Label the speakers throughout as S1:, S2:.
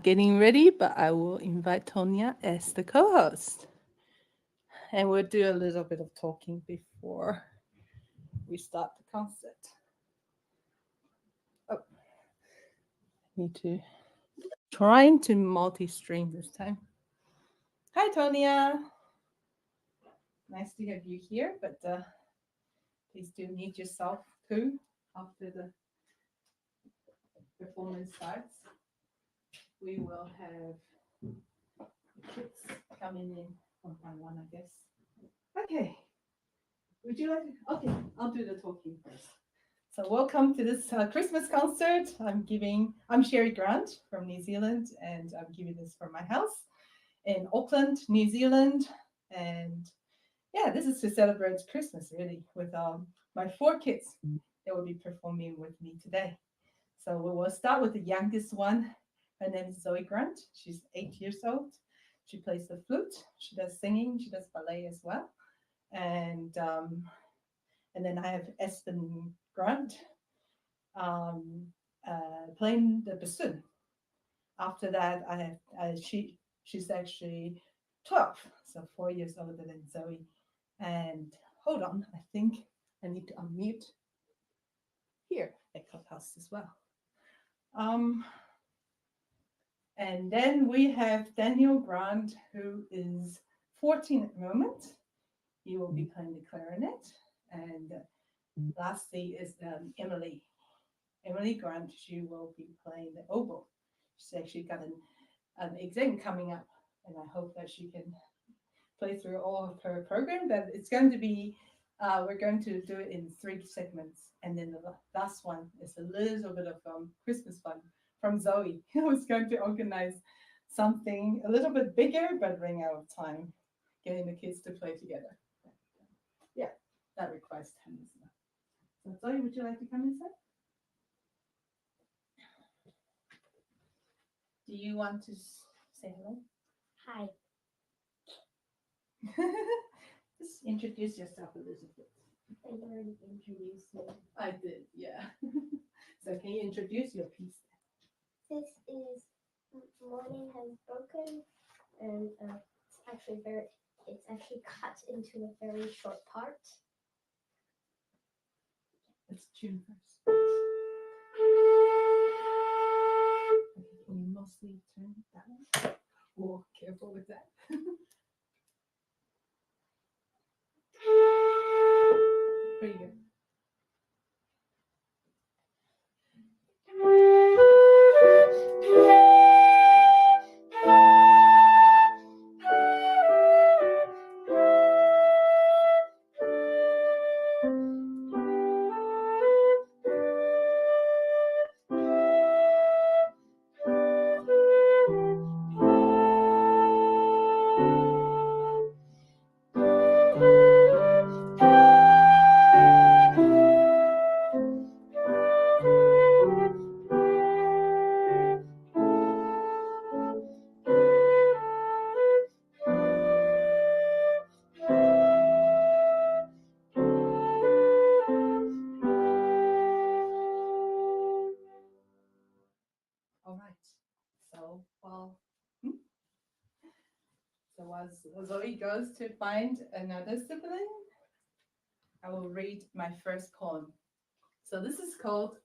S1: Getting ready, but I will invite Tonya as the co-host. And we'll do a little bit of talking before we start the concert. Oh, need to trying to multi-stream this time. Hi, Tonya. Nice to have you here, but please do mute yourself too after the performance starts. We will have kids coming in one by one, I guess. Okay. Would you like to? Okay, I'll do the talking first. So welcome to this Christmas concert. I'm Sherry Grant from New Zealand, and I'm giving this from my house in Auckland, New Zealand. And yeah, this is to celebrate Christmas really with my four kids that will be performing with me today. So we will start with the youngest one. Her name is Zoe Grant. She's 8 years old. She plays the flute. She does singing. She does ballet as well. And and then I have Espen Grant um, playing the bassoon. After that, I have she's actually 12, so 4 years older than Zoe. And hold on, I think I need to unmute here at Clubhouse as well. Um, and then we have Daniel Grant, who is 14 at the moment. He will be playing the clarinet. And lastly is Emily Grant. She will be playing the oboe. She's actually got an exam coming up, and I hope that she can play through all of her program. But it's going to be, we're going to do it in 3 segments, and then the last one is a little bit of Christmas fun from Zoe, who is going to organize something a little bit bigger, but running out of time, getting the kids to play together. Yeah, that requires time as well. So Zoe, would you like to come inside? Do you want to say hello?
S2: Hi.
S1: Just introduce yourself a little bit.
S2: I already introduced me.
S1: I did, yeah. So can you introduce your piece?
S2: This is Morning Has Broken, and it's actually cut into a very short part.
S1: Let's tune first. Okay, can you mostly turn that one? Oh, careful with that. Pretty good. All right. So as Zoe goes to find another sibling, I will read my first poem. So this is called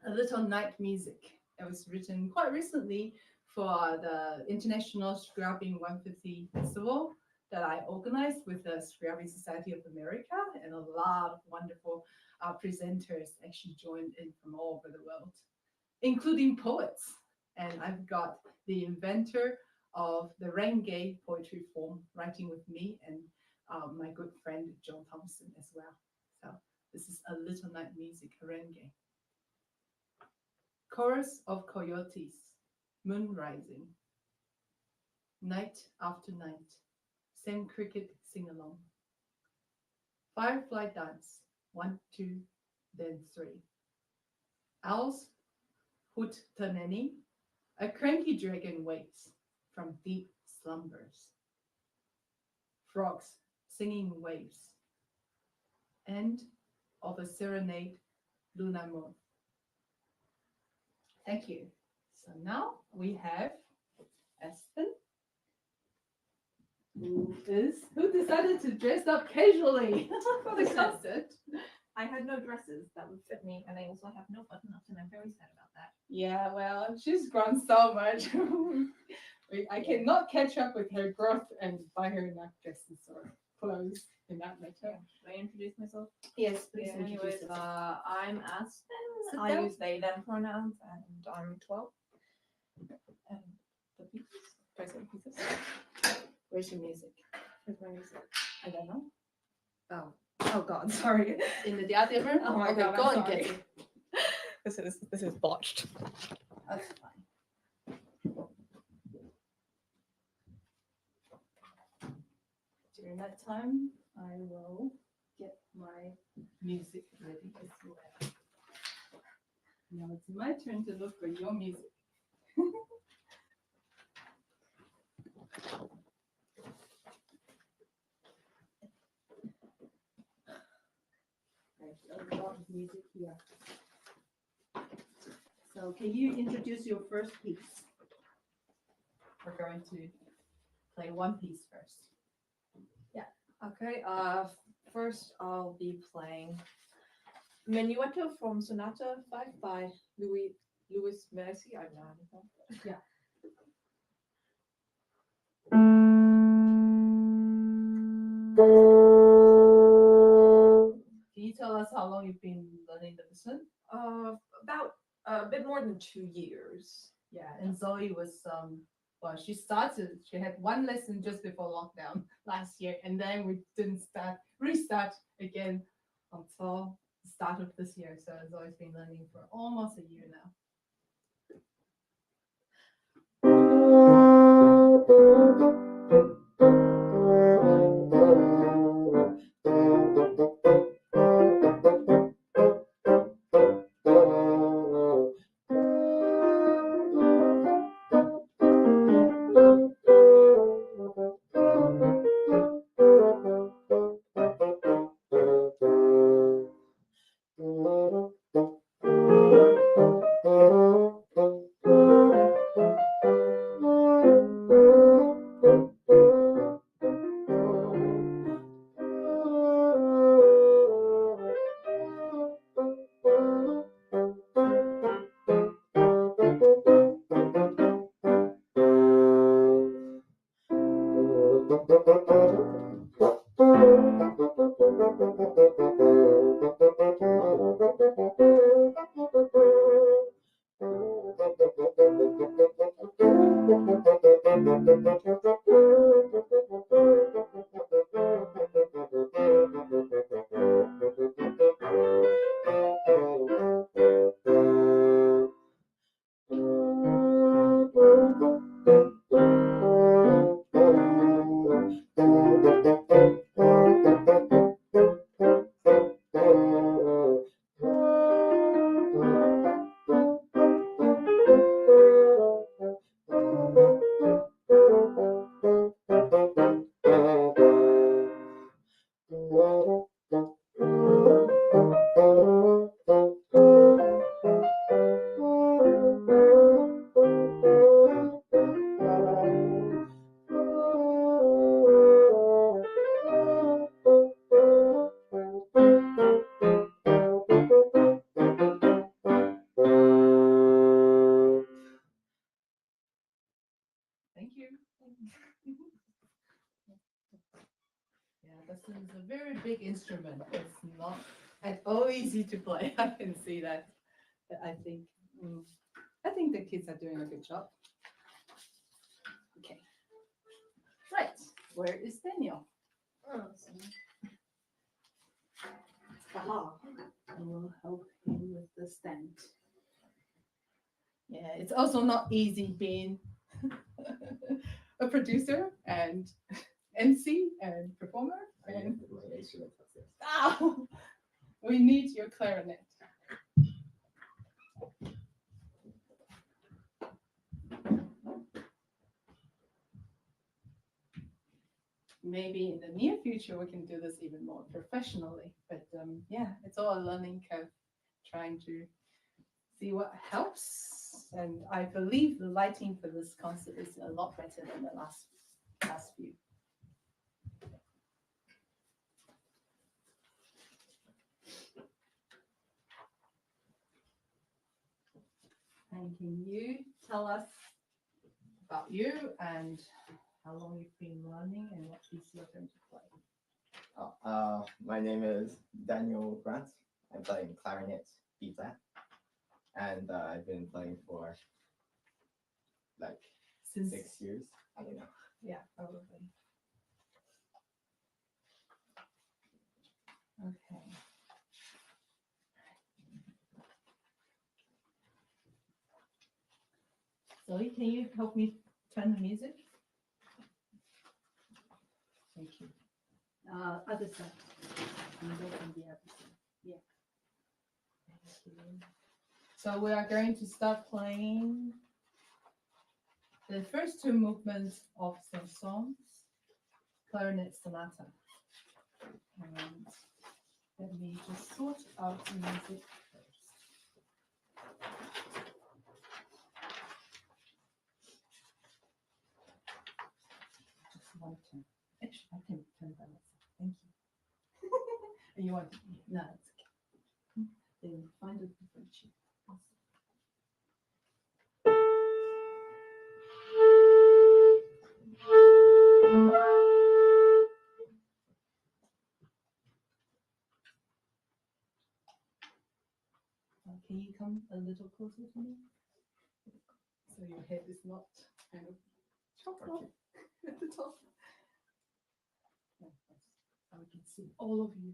S1: A Little Night Music. It was written quite recently for the International Scrubbing 150 Festival that I organized with the Scrubbing Society of America, and a lot of wonderful presenters actually joined in from all over the world, including poets. And I've got the inventor of the Renge poetry form writing with me, and my good friend John Thompson as well. So this is A Little Night Music, Renge. Chorus of coyotes, moon rising. Night after night, same cricket sing along. Firefly dance, 1, 2, then 3. Owls hoot taneni, a cranky dragon wakes from deep slumbers. Frogs singing waves. End of a serenade, Luna Moon. Thank you. So now we have Aspen, who decided to dress up casually for the concert.
S3: I had no dresses that would fit me, and I also have no button-ups, and I'm very sad about that.
S1: Yeah, well, she's grown so much. I cannot catch up with her growth and buy her enough dresses or clothes in that matter.
S3: Should I introduce myself?
S1: Yes, please.
S3: Yeah,
S1: introduce
S3: anyways,
S1: yourself.
S3: I'm Aspen.
S1: Sit
S3: I
S1: down.
S3: use they them pronouns, and I'm 12. And the pieces, present pieces.
S1: Where's your music?
S3: Where's my music?
S1: I don't know.
S3: Oh God, sorry.
S1: In the other room?
S3: Oh my
S1: Okay,
S3: God,
S1: go
S3: I'm
S1: and get
S3: sorry.
S1: it.
S3: This is botched.
S1: That's fine. During that time, I will get my music ready as well. Now it's my turn to look for your music. There's a lot of music here. So can you introduce your first piece? We're going to play one piece first.
S3: Okay. First I'll be playing Menuetto from Sonata 5 by Louis Messi. I don't know.
S1: Yeah. Can you tell us how long you've been learning the instrument?
S3: About a bit more than 2 years.
S1: Yeah, and Zoe was well, she had one lesson just before lockdown last year, and then we didn't restart again until the start of this year. So Zoe's been learning for almost a year now. Thank you. Yeah, this is a very big instrument. It's not at all easy to play. I can see that. But I think the kids are doing a good job. Okay. Right. Where is Daniel? Aha. I will help him with the stand. Yeah, it's also not easy being a producer and MC and performer. And ow, we need your clarinet. Maybe in the near future we can do this even more professionally. But yeah, it's all a learning curve, trying to see what helps and I believe the lighting for this concert is a lot better than the last few. And can you tell us about you and how long you've been learning and what piece you're going to play?
S4: My name is Daniel Grant. I'm playing clarinet B flat, and I've been playing for like
S1: Since
S4: 6 years. I don't know.
S1: yeah, probably. Okay. Zoe, can you help me turn the music? Thank you. Other side. And go from the other side. Yeah. Thank you. So we are going to start playing the first two movements of Saint-Saëns clarinet sonata. And let me just sort out the music first. Just one turn. Actually, I can turn by myself. Thank you. And you want? No, it's okay. Then find a different sheet. Can you come a little closer to me? So your head is not kind of chopped off at the top. Yeah, so we can see all of you.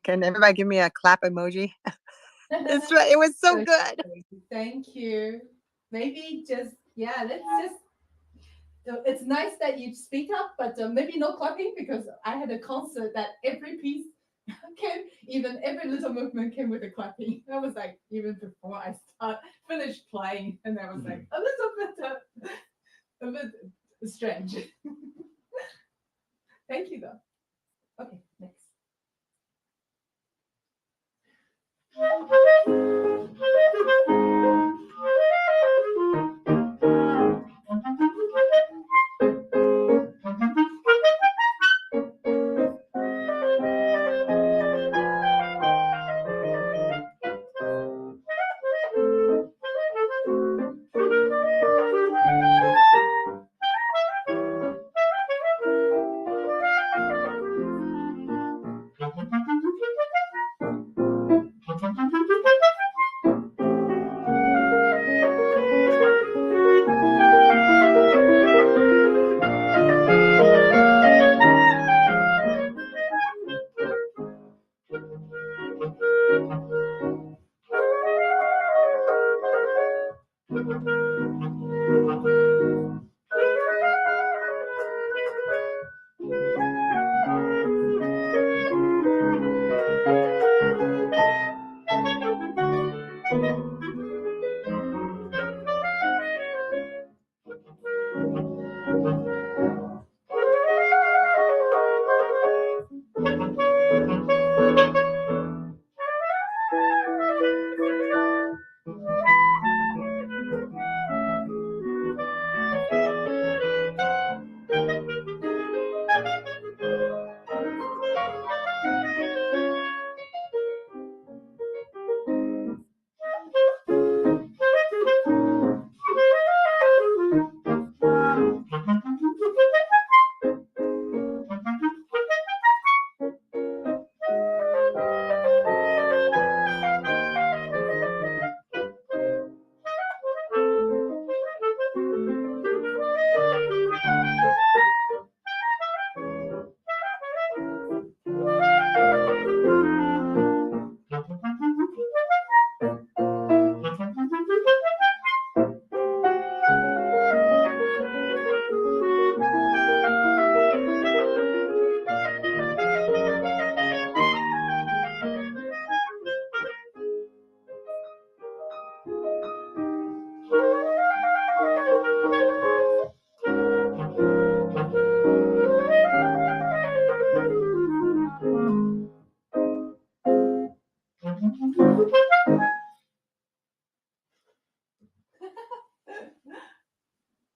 S5: Can everybody give me a clap emoji? It's right. It was so good.
S1: Thank you. Maybe just yeah, let's just. It's nice that you speak up, but maybe no clapping because I had a concert that every piece came, even every little movement came with a clapping. I was like, even before I finished playing, and I was like a little bit, a bit strange. Thank you though. Okay, next.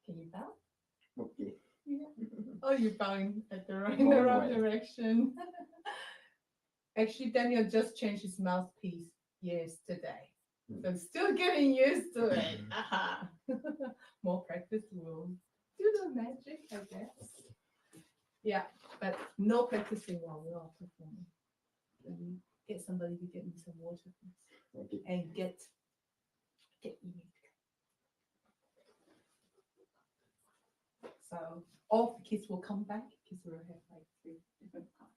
S1: Can you bow?
S4: Okay.
S1: Yeah. Oh, you're bowing at the in the
S4: Wrong
S1: wrong
S4: way.
S1: direction. Actually, Daniel just changed his mouthpiece yesterday. So still getting used to it. Aha. More practice will do the magic, I guess. Yeah, but no practicing while we're all performing. Get somebody to get me some water first
S4: Okay.
S1: and get Amy. So all the kids will come back because we'll have like 3 different parts.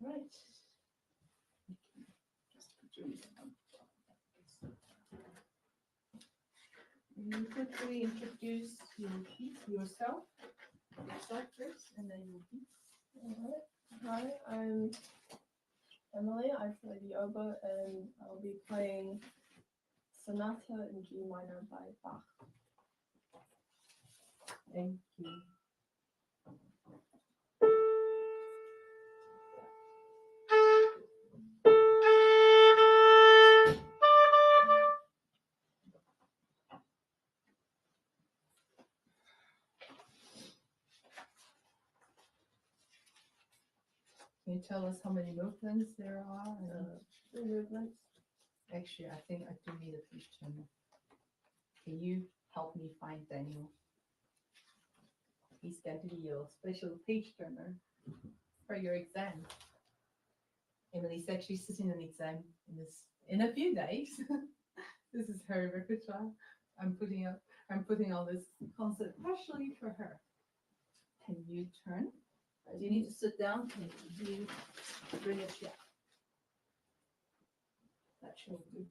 S1: Right. Just put your music on. You quickly introduce your piece, yourself first, and then your piece.
S3: Hi, I'm Emily. I play the oboe and I'll be playing Sonata in G minor by Bach.
S1: Thank you. Can you tell us how many movements there are?
S3: 3 movements.
S1: Actually, I think I do need a page turner. Can you help me find Daniel? He's going to be your special page turner for your exam. Emily's actually sitting an exam in a few days. This is her repertoire I'm putting up. I'm putting all this concert partially for her. Can you turn? Do you need to sit down? Can you bring a chair? That should do.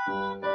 S1: Thank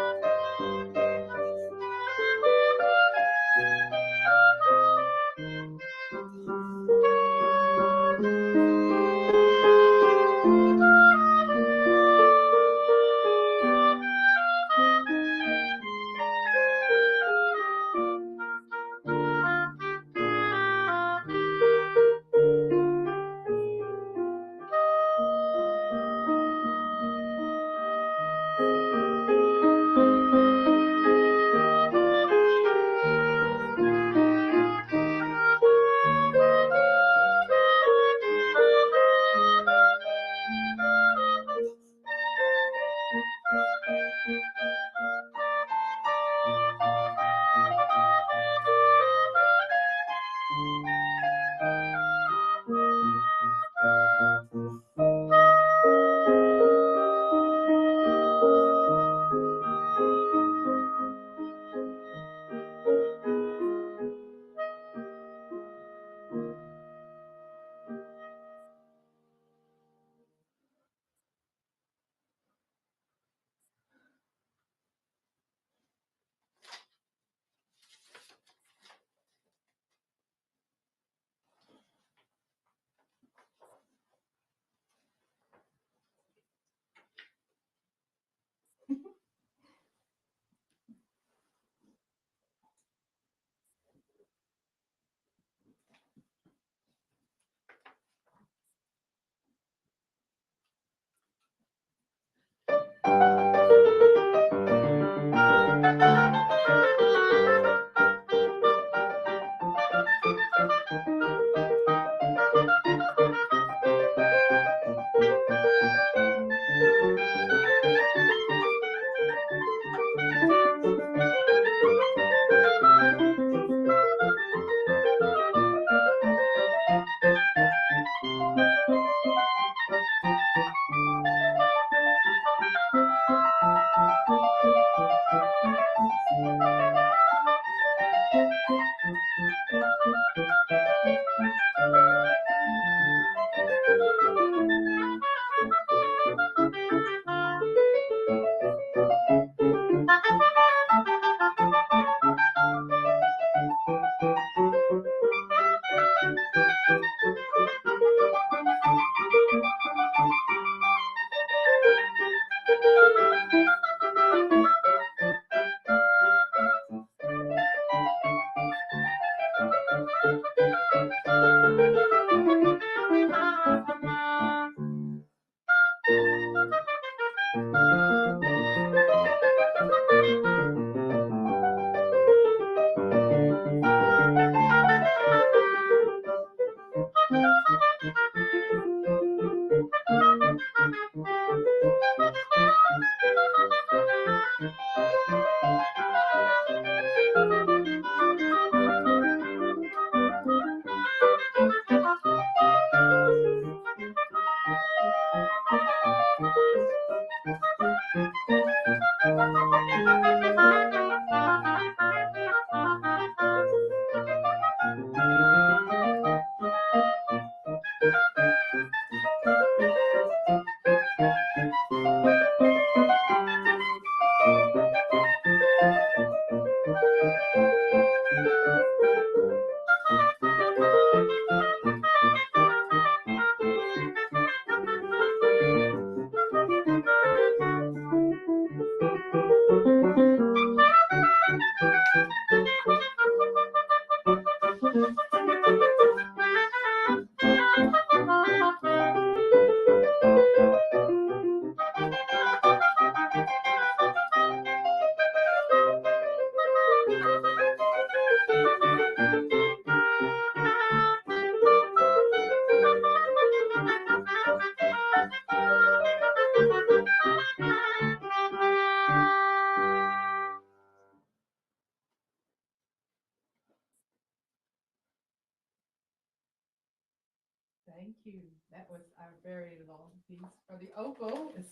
S1: you. That was a very long piece. For the oboe, it's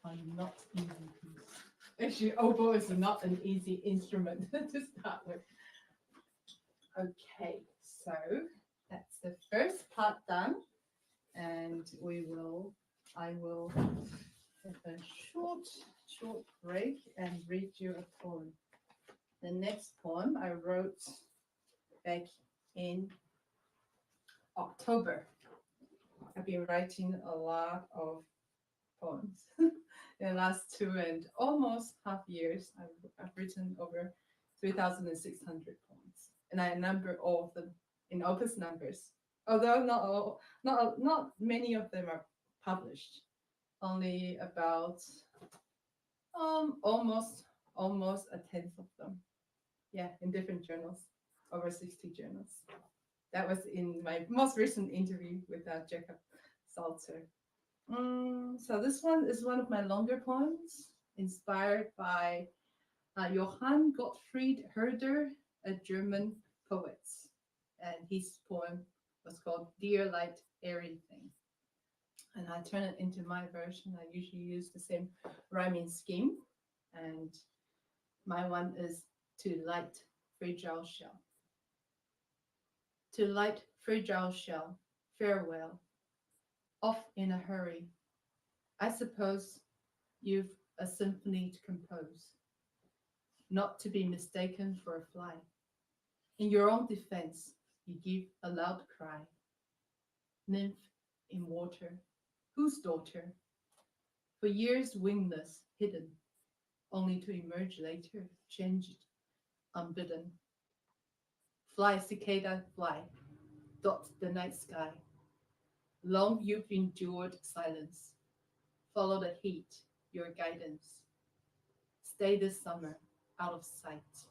S1: a not easy piece. Actually, oboe is not an easy instrument to start with. Okay, so that's the first part done, and I will have a short break and read you a poem. The next poem I wrote back in October. I've been writing a lot of poems in the last 2.5 years. I've written over 3,600 poems, and I number all of them in opus numbers. Although not many of them are published. Only about almost a tenth of them. Yeah, in different journals, over 60 journals. That was in my most recent interview with Jacob Salter. So this one is one of my longer poems, inspired by Johann Gottfried Herder, a German poet. And his poem was called Dear Light, Airy Thing. And I turn it into my version. I usually use the same rhyming scheme. And my one is to light fragile shell. To light fragile shell, farewell. Off in a hurry. I suppose you've a symphony to compose, not to be mistaken for a fly. In your own defense, you give a loud cry. Nymph in water, whose daughter? For years wingless, hidden, only to emerge later, changed, unbidden. Fly, cicada, fly, dot the night sky. Long you've endured silence. Follow the heat, your guidance. Stay this summer, out of sight.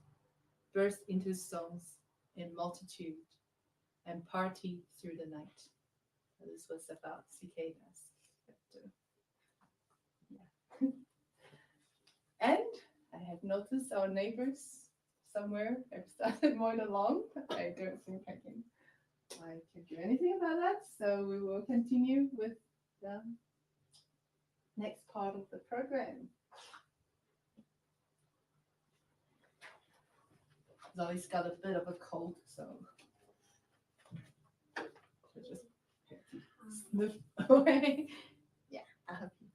S1: Burst into songs in multitude and party through the night. So this was about cicadas. But, yeah. And I have noticed our neighbors somewhere have started mowing the lawn. I don't think I can do anything about that. So we will continue with the next part of the program. Zoe's got a bit of a cold, so just move away. Yeah, I hope you.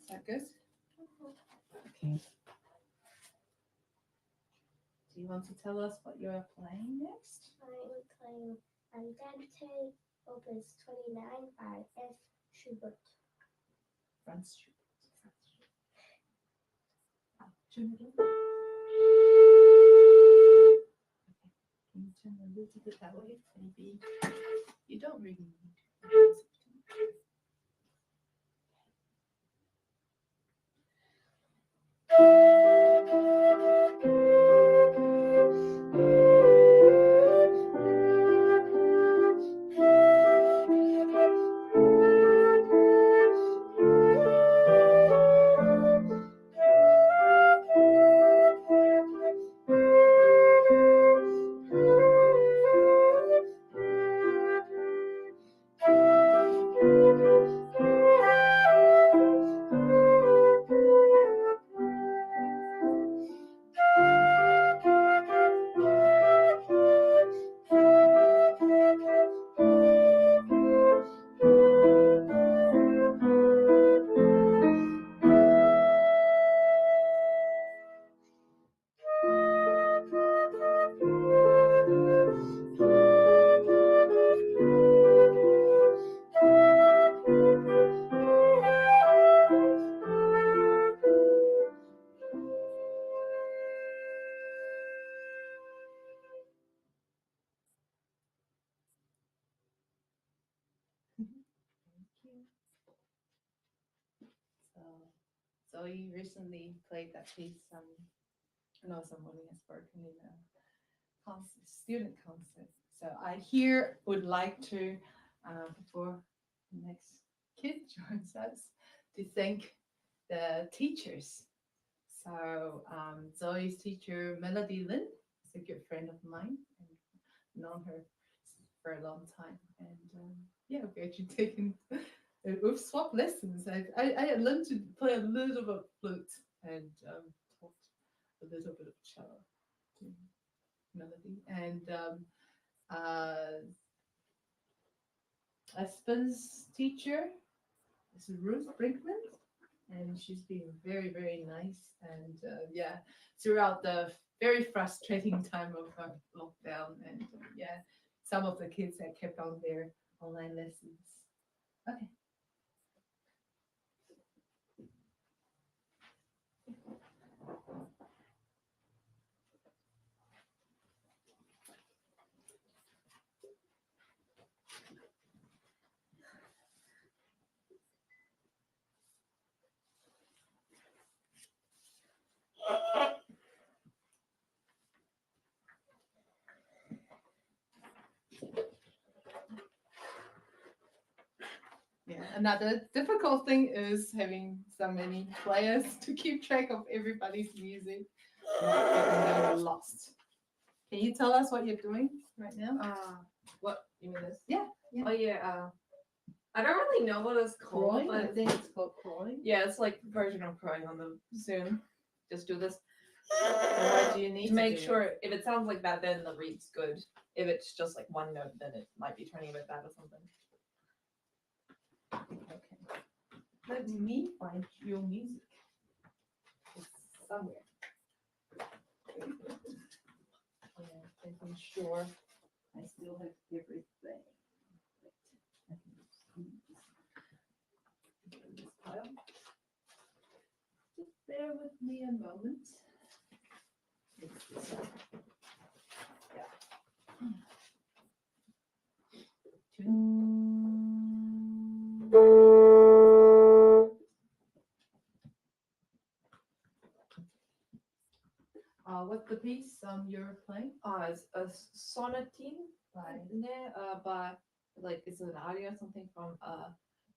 S1: Is that good? Okay. Do you want to tell us what you are playing next?
S2: I'm playing Andante, Opus 29 by F. Schubert.
S1: Franz Schubert. Can you turn a little bit that way? Maybe you don't really need to. So Zoe recently played that piece. No, somebody has broken in a student concert. So I here would like to, before the next kid joins us, to thank the teachers. So Zoe's teacher, Melody Lin, is a good friend of mine, and known her for a long time. And yeah, we actually taken we've swapped lessons. I learned to play a little bit of flute and taught a little bit of cello to Melody. And Espen's teacher is Ruth Brinkman, and she's been very, very nice. And yeah, throughout the very frustrating time of lockdown, and yeah, some of the kids that kept on their online lessons. Okay. Yeah, another difficult thing is having so many players to keep track of everybody's music, not getting them lost. Can you tell us what you're doing right now?
S3: What you mean this?
S1: Yeah.
S3: Oh yeah. I don't really know what it's called,
S1: Crowing? I
S3: but
S1: think it's called crowing.
S3: yeah, it's like version of crowing on the Zoom. Just do this
S1: Why do you need
S3: to make
S1: do
S3: sure if it sounds like that, then the read's good. If it's just like one note, then it might be turning a bit bad or something.
S1: it? Okay. Let me find your music. It's somewhere. Yeah, making sure I still have everything. Right. I can just use this pile. Just bear with me a moment. It's this one. Yeah. What's the piece you're playing?
S3: It's a sonatine
S1: By
S3: by like it's an audio or something from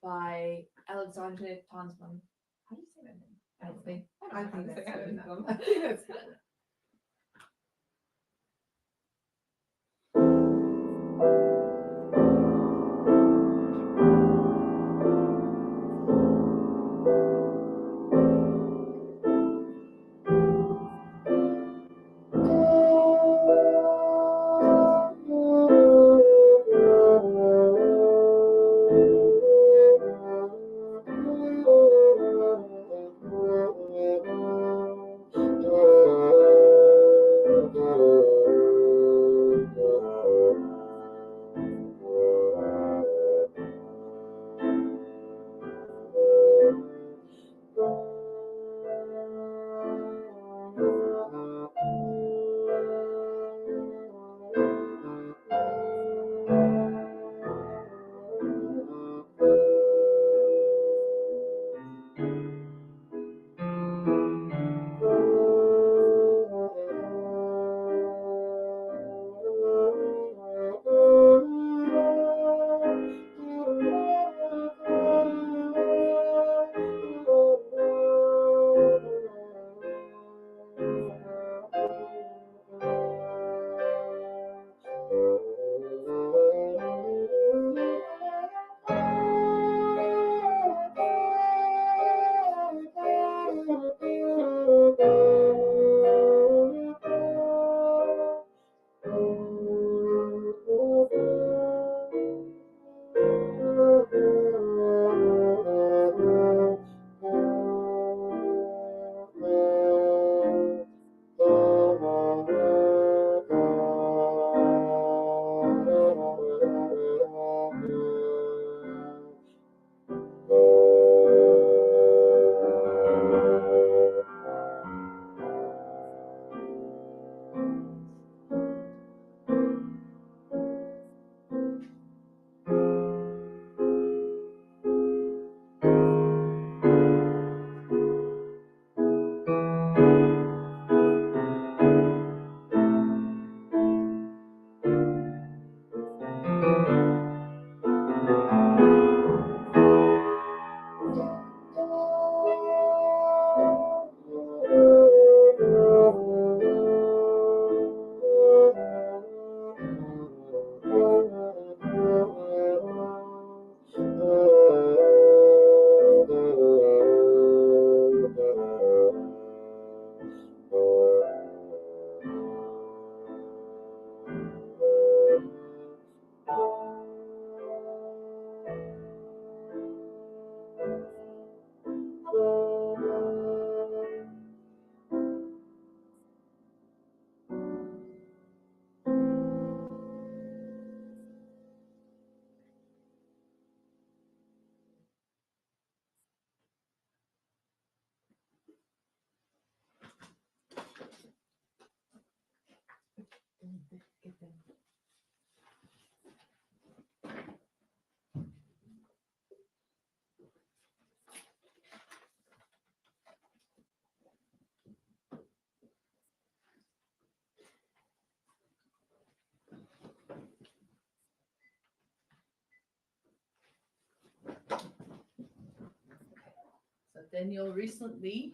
S3: by Alexandre Tonsman. How do you say that name?
S1: I think
S3: I don't know how to
S1: that's
S3: say
S1: good.
S3: it.
S1: I think that's good.
S3: get them. So Daniel recently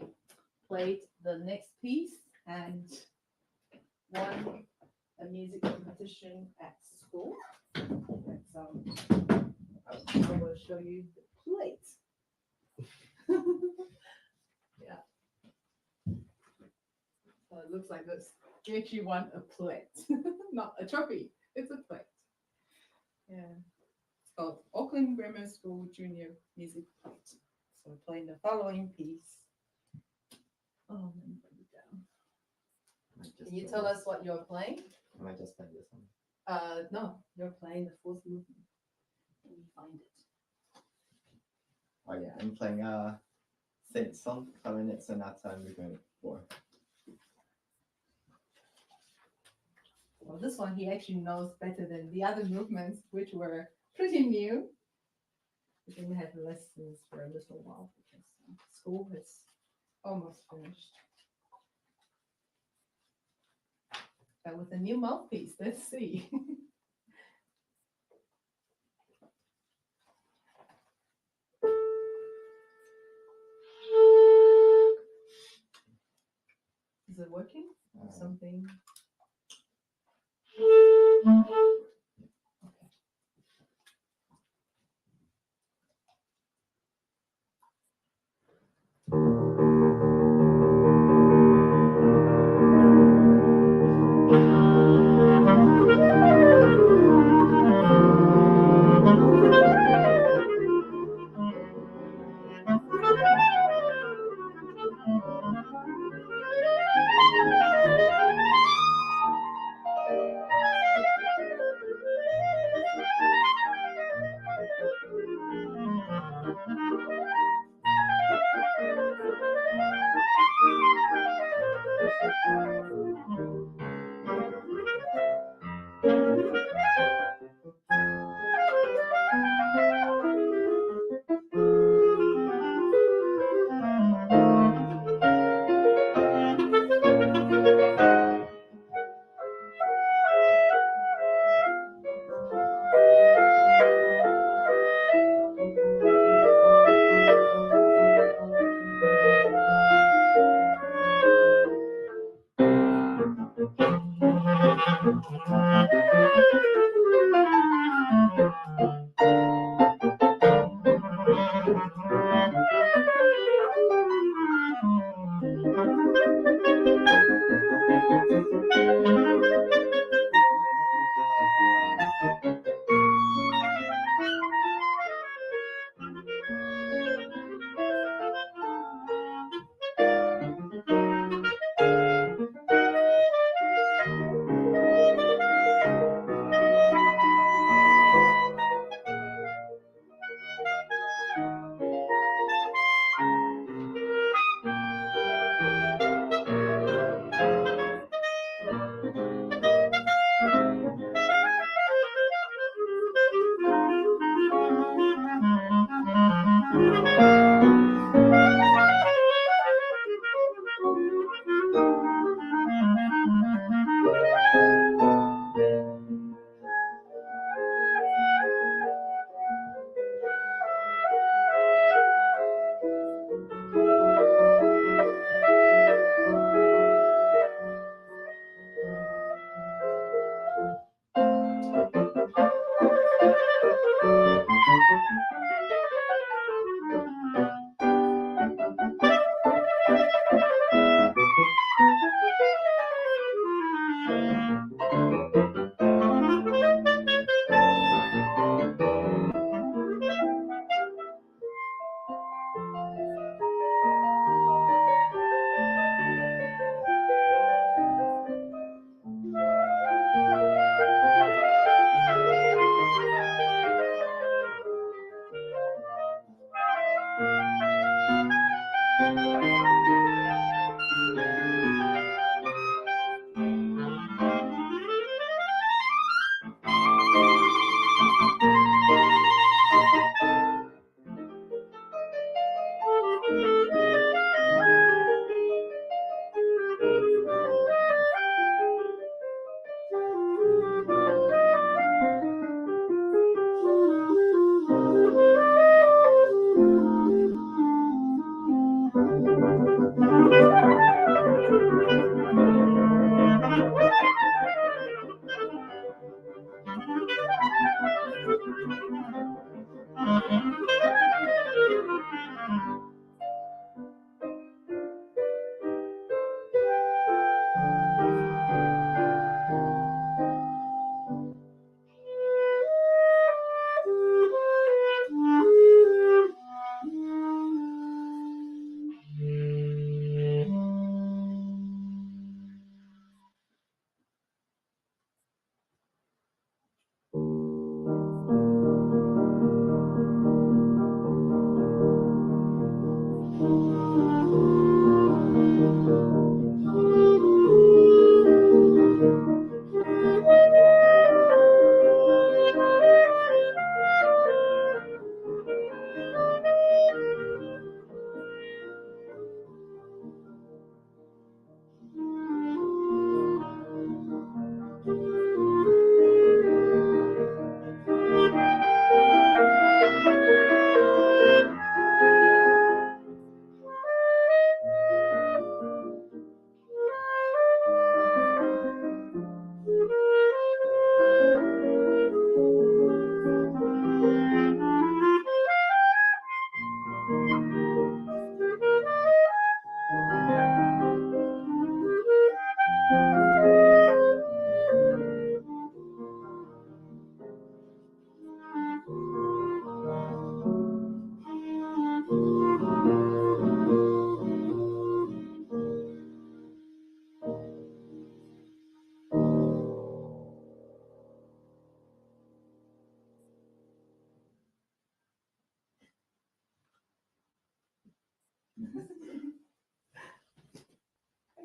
S3: played the next piece and won a music competition at school. And so I will show you the plate. Yeah. So it looks like this. He actually won a plate, not a trophy. It's a plate. Yeah. It's called Auckland Grammar School Junior Music Plate. So we're playing the following piece. Oh, let me put it down. Can you tell us what you're playing?
S4: Am I just playing this one?
S3: No, you're playing the fourth movement. Let me find it.
S4: Oh yeah, I'm playing Saint Song Clarinet Sonata Movement 4.
S3: Well, this one he actually knows better than the other movements, which were pretty new. We didn't have lessons for a little while because school is almost finished. But with a new mouthpiece, let's see. Is it working? Or something? Okay.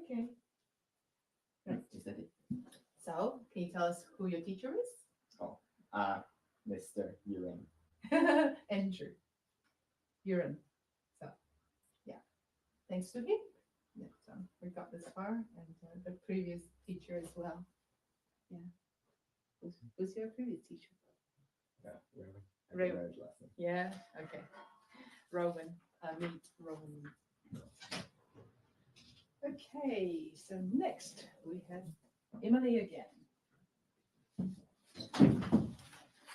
S3: Okay.
S4: You said it.
S3: So, can you tell us who your teacher is?
S4: Mr. Yuan.
S3: Andrew. Urine. So, yeah. Thanks to him, that we got this far, and the previous teacher as well. Yeah. Who's your previous teacher? Raven.
S4: Lesson.
S3: Yeah. Okay. Rowan. Meet Rowan. Okay. So next we have Emily again.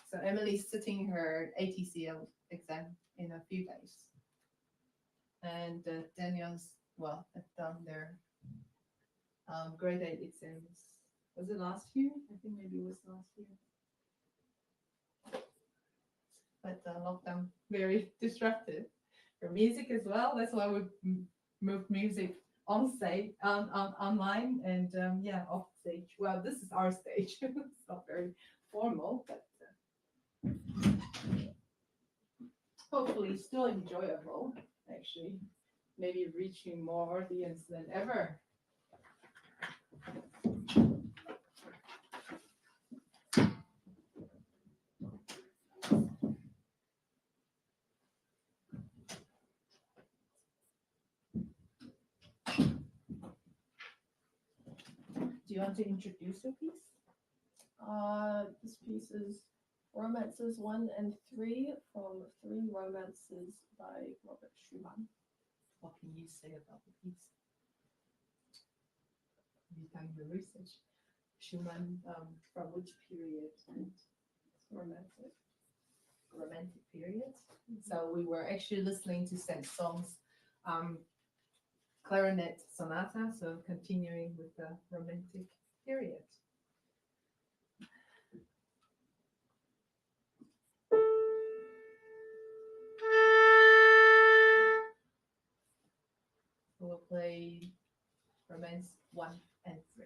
S3: So Emily's sitting her ATCL exam in a few days. And Daniel's, well, have done their grade 8 exams. Was it last year? I think maybe it was last year. But lockdown very disruptive for music as well. That's why we moved music on stage, online, and yeah, off stage. Well, this is our stage. It's not very formal, but hopefully still enjoyable. Actually, maybe reaching more audience than ever. Do you want to introduce your piece?
S6: This piece is Romances 1 and 3 from 3 Romances by Robert Schumann.
S3: What can you say about the piece? Have you done your research? Schumann, from which period?
S6: Romantic.
S3: Romantic period. So we were actually listening to Saint-Saëns' clarinet sonata, so continuing with the romantic period. We'll play Romance 1 and 3.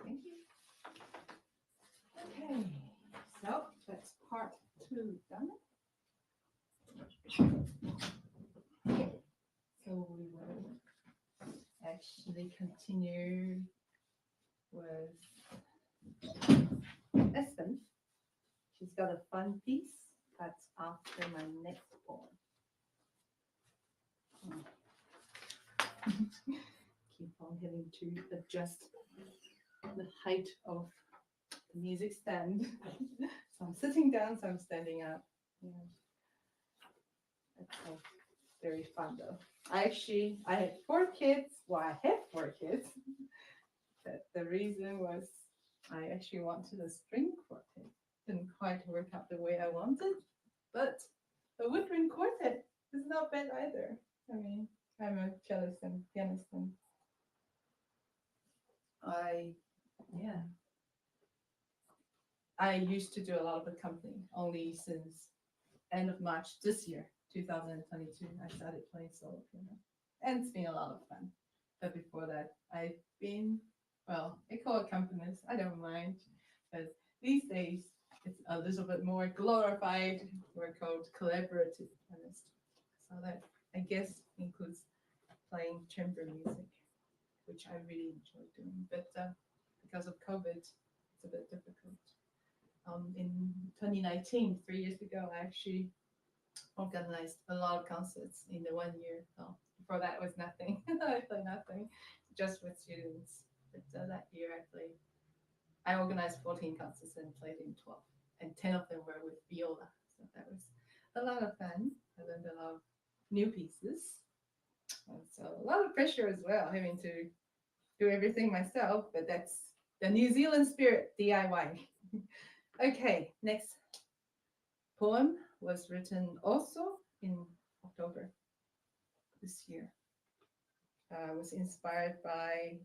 S3: Thank you. Okay, so that's part 2 done. So we will actually continue with Espen. She's got a fun piece that's after my next poem. Keep on having to adjust the height of the music stand. So I'm sitting down, so I'm standing up. Yeah. That's all very fun though. I had 4 kids. Well, I have 4 kids. But the reason was I actually wanted a string quartet. Didn't quite work out the way I wanted, but a woodwind quartet is not bad either. I mean, I'm a cellist and pianist, and I used to do a lot of accompanying. Only since end of March this year, 2022, I started playing solo piano, and it's been a lot of fun. But before that, I've been, well, I call accompanist. I don't mind, but these days it's a little bit more glorified. We're called collaborative pianist, so that I guess includes playing chamber music, which I really enjoy doing. But because of COVID, it's a bit difficult. In 2019, 3 years ago, I actually organized a lot of concerts in the 1 year. Well, before that was nothing. I played nothing, just with students. But that year I organized 14 concerts and played in 12. And 10 of them were with viola. So that was a lot of fun. I learned a lot of new pieces. So a lot of pressure as well, having to do everything myself, but that's the New Zealand spirit, DIY. Okay, next poem was written also in October this year. Was inspired by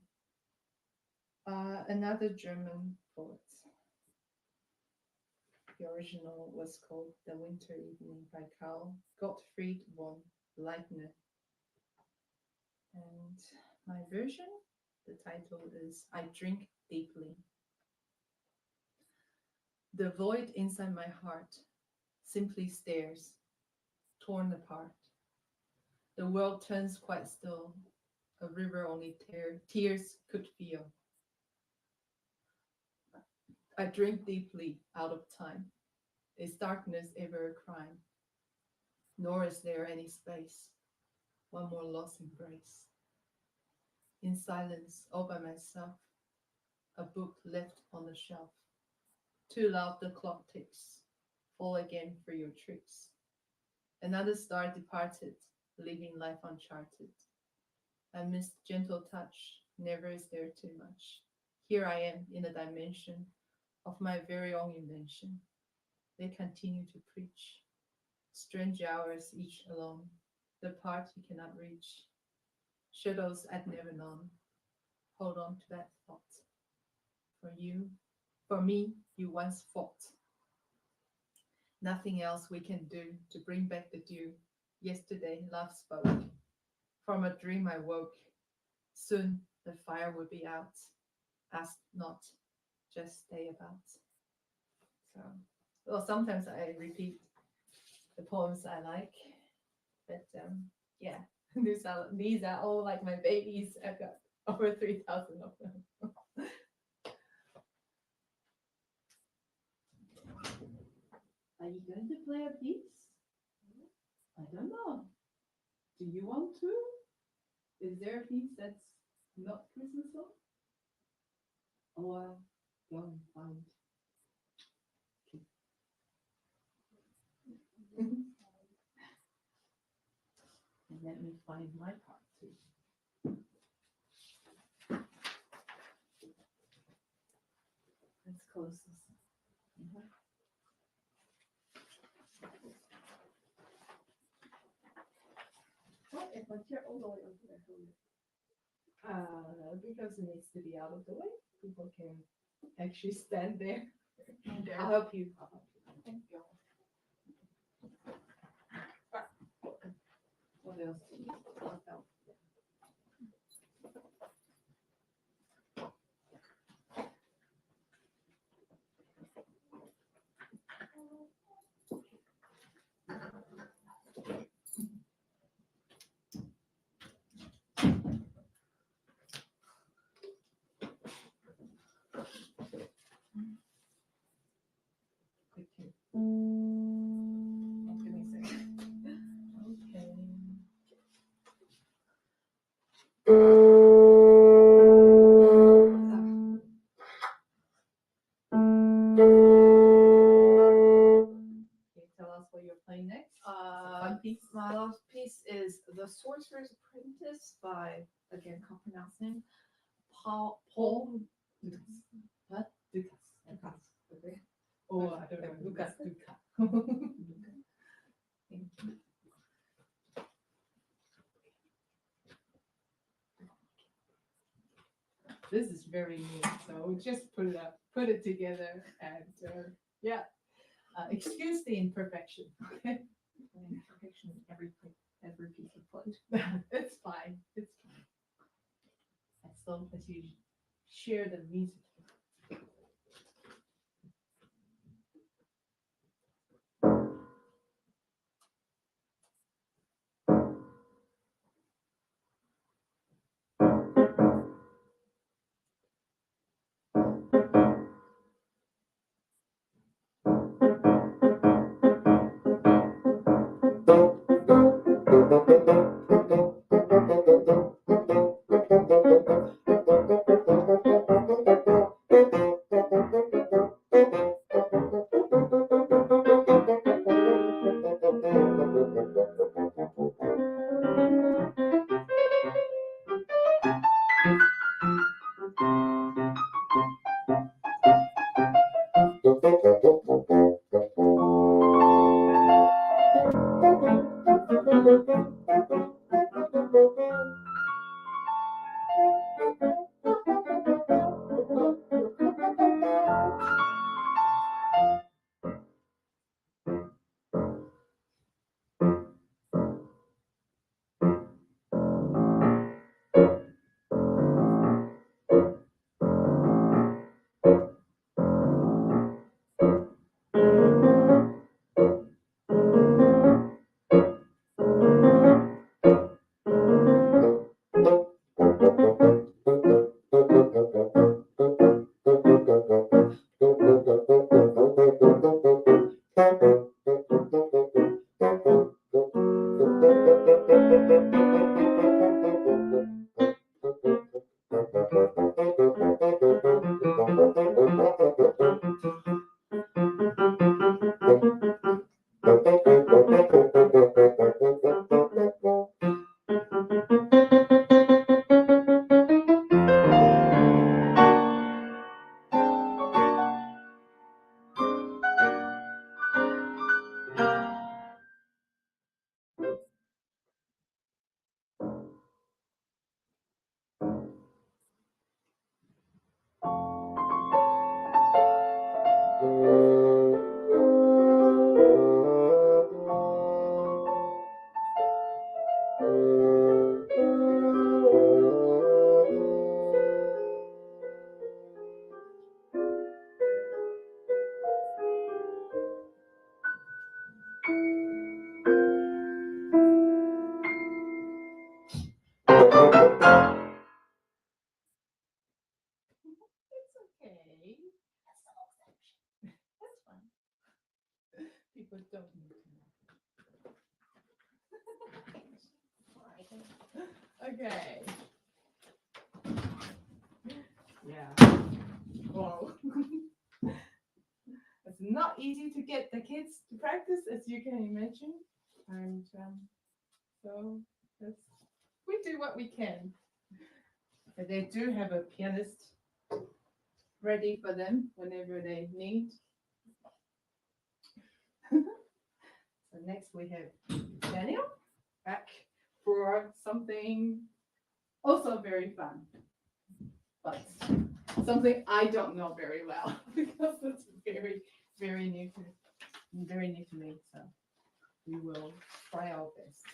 S3: another German poet. The original was called The Winter Evening by Karl Gottfried von Leitner. And my version, the title is I Drink Deeply. The void inside my heart simply stares, torn apart. The world turns quite still, a river only tears could feel. I drink deeply out of time. Is darkness ever a crime? Nor is there any space, one more lost embrace. In silence, all by myself, a book left on the shelf. Too loud the clock ticks, fall again for your tricks. Another star departed, leaving life uncharted. I missed gentle touch, never is there too much. Here I am in a dimension of my very own invention. They continue to preach. Strange hours each alone, the part you cannot reach. Shadows I'd never known. Hold on to that thought. For me, you once fought. Nothing else we can do to bring back the dew. Yesterday, love spoke. From a dream I woke. Soon the fire will be out. Ask not, just stay about. So, well, sometimes I repeat the poems I like, but yeah, these are all like my babies. I've got over 3,000 of them. Are you going to play a piece? I don't know. Do you want to? Is there a piece that's not Christmas song? Or go and find. Okay. And let me find my part too. Let's close this.
S6: What if my chair all the way onto the helmet?
S3: Because it needs to be out of the way. People can actually stand there.
S6: There.
S3: I'll help you.
S6: Thank you.
S3: What else do you need? What else?
S1: Sorcerer's Apprentice by, again, can't pronounce name, Paul what? Dukas. Okay.
S3: Oh, I don't know.
S1: Lucas. This is very new, so we'll just put it together, and yeah. Excuse the imperfection. Okay.
S6: Imperfection in every piece of plate.
S1: It's fine. It's fine. As long as you share the music. It's okay. That's fine. People don't need to know. Okay. Yeah. Whoa. It's not easy to get the kids to practice, as you can imagine. And so we do what we can. But they do have a pianist ready for them whenever they need. So next we have Daniel back for something also very fun, but something I don't know very well because it's very, very new to me. So we will try our best.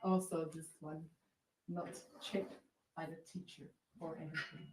S1: Also, this one not checked by the teacher or anything.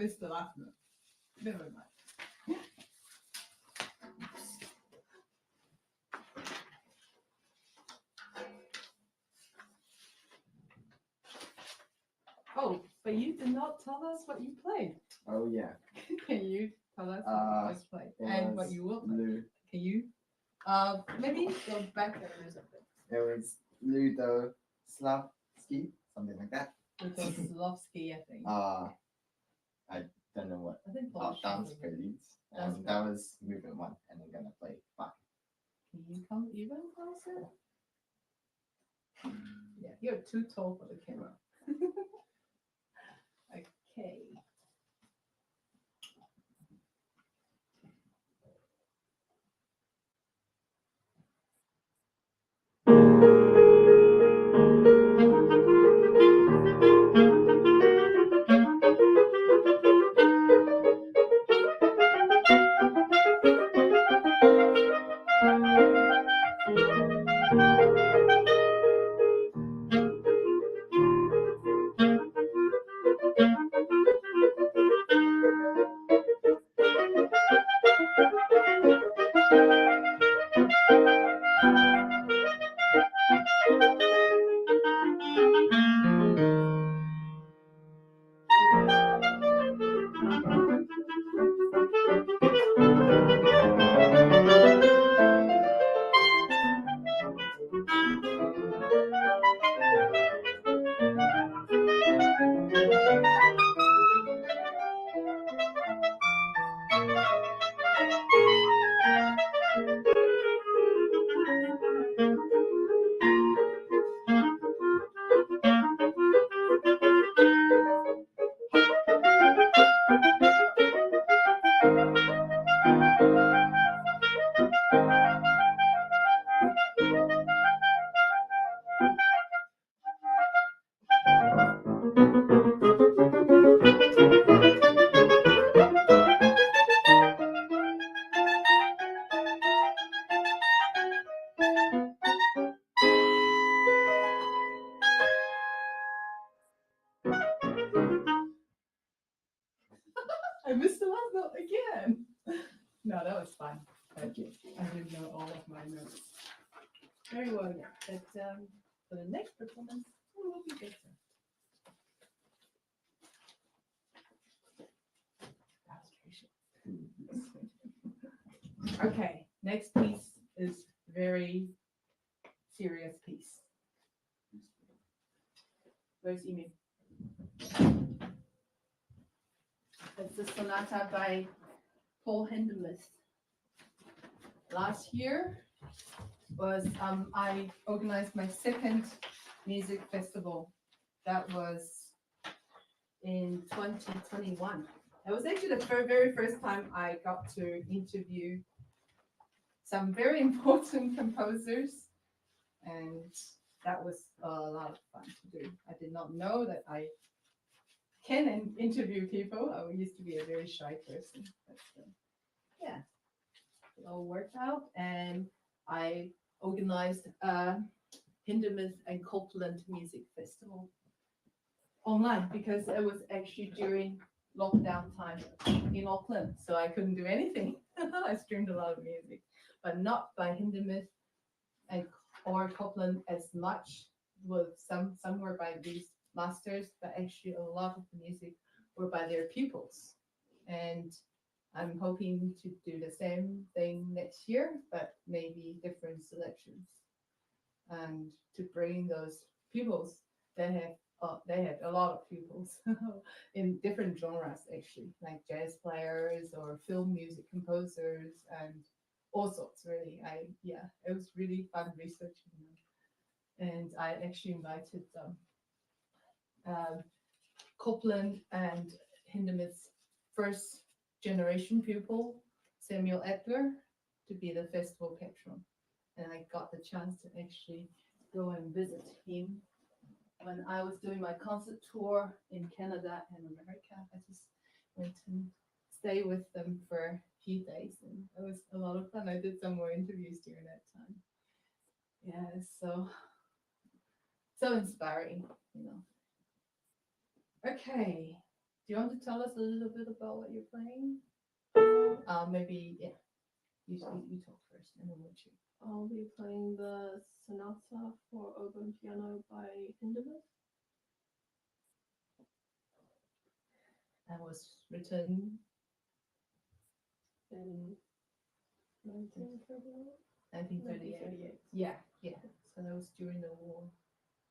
S3: missed the last note. Never mind. Oh, but you did not tell us what you played.
S4: Oh yeah.
S3: Can you tell us what you just played
S4: It
S3: and what
S4: was
S3: you will play?
S4: Lu-
S3: Can you maybe go back there a little bit?
S4: It was Ludo Slavsky, something like that.
S3: Ludoslavsky, I think.
S4: I don't know what.
S3: I think
S4: Oh,
S3: Polish
S4: dance
S3: music.
S4: preludes.
S3: Dance
S4: That was movement 1, and I'm gonna play 5.
S3: Can you come even closer? Yeah, you're too tall for the camera. Okay. I missed the last note again. No, that was fun.
S4: Thank you.
S3: I didn't know all of my notes. Very well, yeah. But for the next performance, it will be better. Okay, next piece is very serious piece. Where's Emu? It's a sonata by Paul Hindemith. Last year was I organized my second music festival. That was in 2021. It was actually the very first time I got to interview some very important composers, and that was a lot of fun to do. I did not know that I can interview people. I used to be a very shy person, but yeah, it all worked out, and I organized a Hindemith and Copeland Music Festival online because it was actually during lockdown time in Auckland, so I couldn't do anything. I streamed a lot of music, but not by Hindemith and or Copeland as much. With some were by these masters, but actually a lot of the music were by their pupils, and I'm hoping to do the same thing next year, but maybe different selections, and to bring those pupils that have they had a lot of pupils in different genres, actually, like jazz players or film music composers and all sorts. Really, it was really fun researching them, and I actually invited Copeland and Hindemith's first generation pupil, Samuel Edgar, to be the festival patron, and I got the chance to actually go and visit him when I was doing my concert tour in Canada and America. I just went and stay with them for a few days, and it was a lot of fun. I did some more interviews during that time. Yeah, so inspiring, you know. Okay, Do you want to tell us a little bit about what you're playing? Maybe, yeah. You talk first, and then we'll choose.
S6: I'll be playing the Sonata for Oboe Piano by Hinderburg.
S3: That was written
S6: In 1938.
S3: 1938. Yeah. So that was during the war,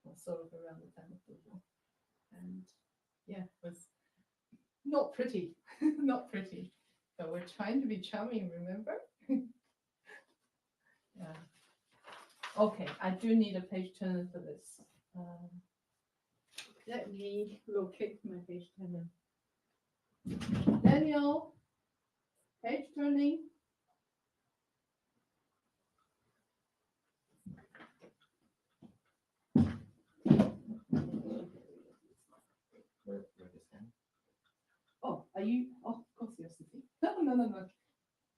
S3: or sort of around the time of the war. And yeah, it was not pretty, not pretty. But we're trying to be charming, remember? Yeah. Okay, I do need a page turner for this.
S1: Let me locate my page turner.
S3: Daniel, page turning.
S4: Where is that?
S3: Oh, are you? Oh, of course you're sitting. No.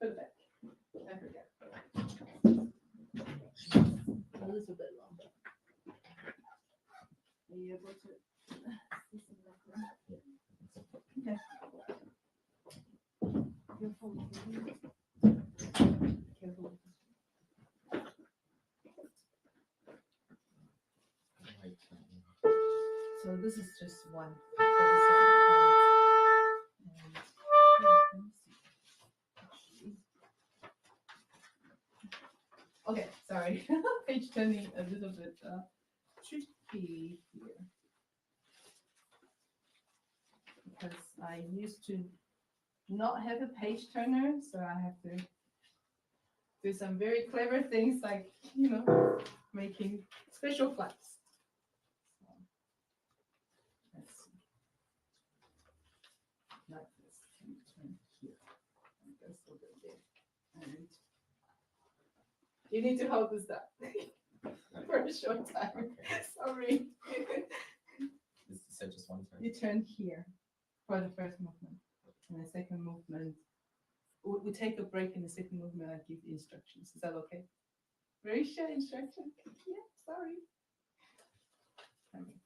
S3: Put it back. I forget. A little bit longer. Are you able to? Okay. Careful. Careful.
S4: Right.
S3: So this is just one. For the second part. And, yeah, let me see. Okay, sorry. Page turning a little bit tricky here. Because I used to not have a page turner, so I have to do some very clever things like, making special flags. So, let's see. Like this. And turn here. And goes over there. And you need to hold this up for a short time.
S4: Okay.
S3: Sorry.
S4: This is said just one turn.
S3: You turn here for the first movement. And the second movement, we take a break in the second movement and give instructions. Is that okay? Very short instruction. Yeah, sorry. Okay.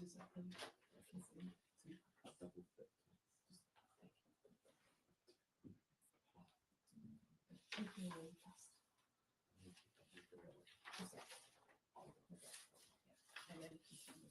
S3: just I can see. Taking away fast. And then continue.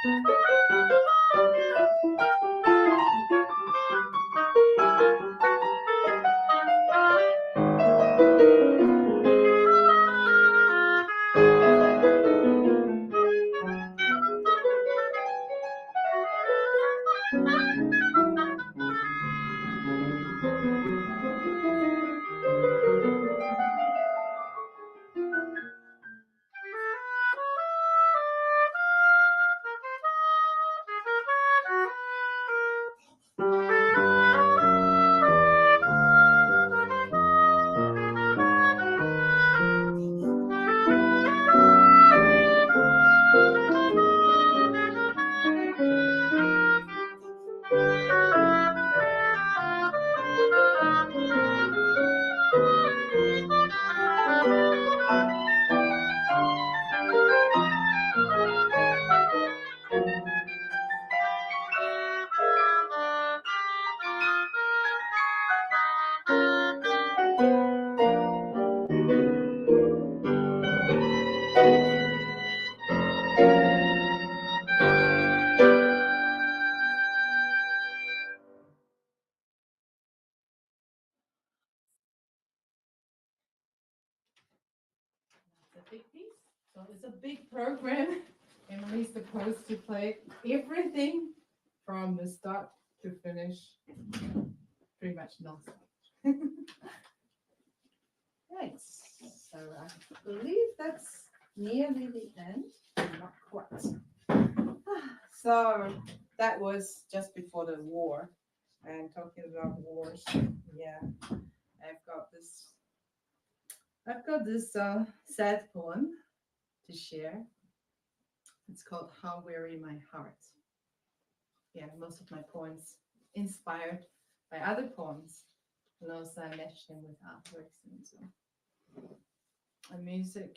S3: It's a big piece. So it's a big program. Emily's supposed to play everything from the start to finish, pretty much non-stop. Right. So I believe that's nearly the end. Not quite. So that was just before the war. And talking about wars, yeah, I've got this sad poem to share. It's called How Weary My Heart. Yeah, most of my poems inspired by other poems, and also I matched them with artworks and so and music.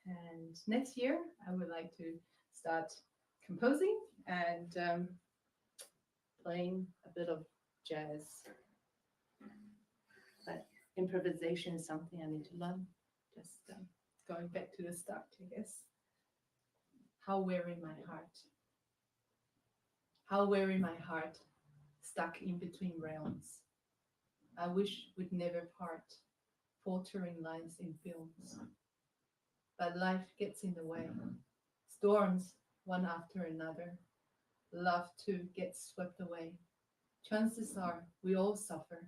S3: And next year, I would like to start composing and playing a bit of jazz. But improvisation is something I need to learn. Just going back to the start, I guess. How weary my heart. How weary my heart, stuck in between realms. I wish we'd never part, faltering lines in films. But life gets in the way. Storms, one after another. Love too gets swept away. Chances are we all suffer.